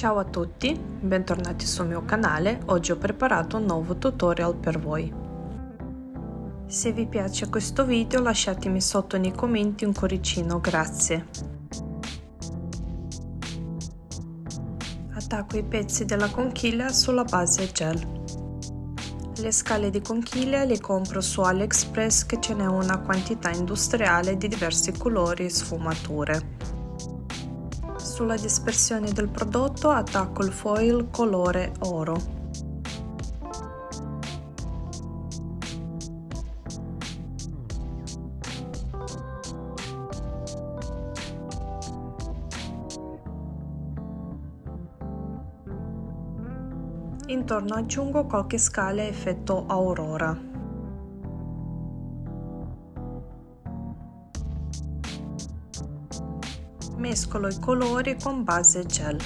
Ciao a tutti, bentornati sul mio canale. Oggi ho preparato un nuovo tutorial per voi. Se vi piace questo video lasciatemi sotto nei commenti un cuoricino, grazie. Attacco i pezzi della conchiglia sulla base gel. Le scale di conchiglia le compro su AliExpress, che ce n'è una quantità industriale di diversi colori e sfumature. Sulla dispersione del prodotto attacco il foil colore oro. Intorno aggiungo qualche scala a effetto aurora. Mescolo i colori con base gel.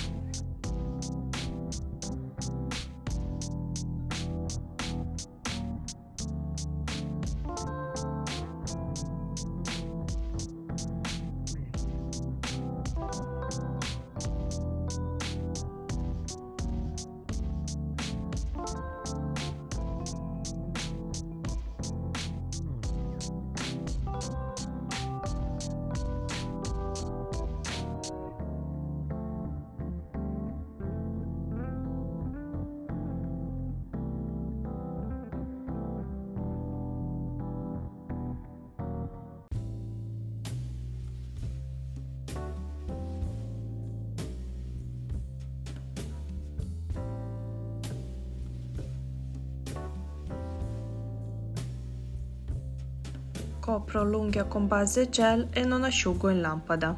Copro l'unghia con base gel e non asciugo in lampada.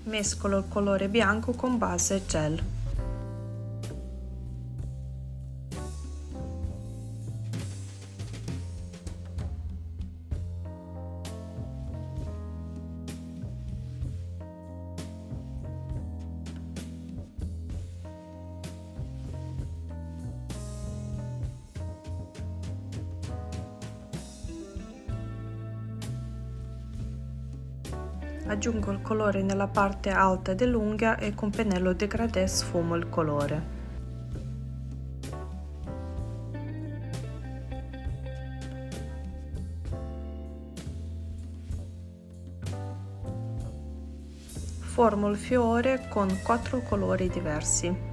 Mescolo il colore bianco con base gel. Aggiungo il colore nella parte alta dell'unghia e con pennello degradé sfumo il colore. Formo il fiore con 4 colori diversi.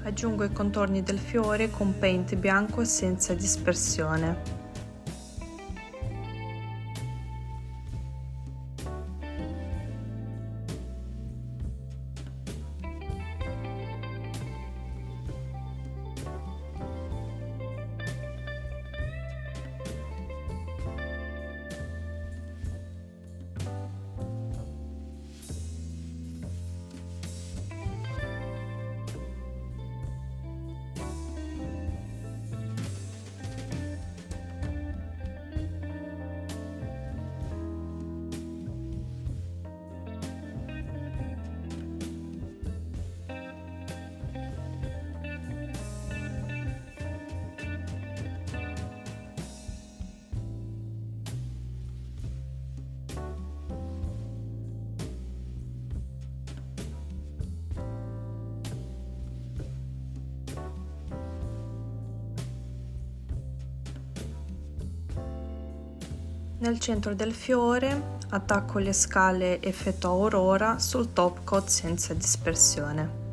Aggiungo i contorni del fiore con paint bianco senza dispersione. Nel centro del fiore attacco le scale effetto aurora sul top coat senza dispersione.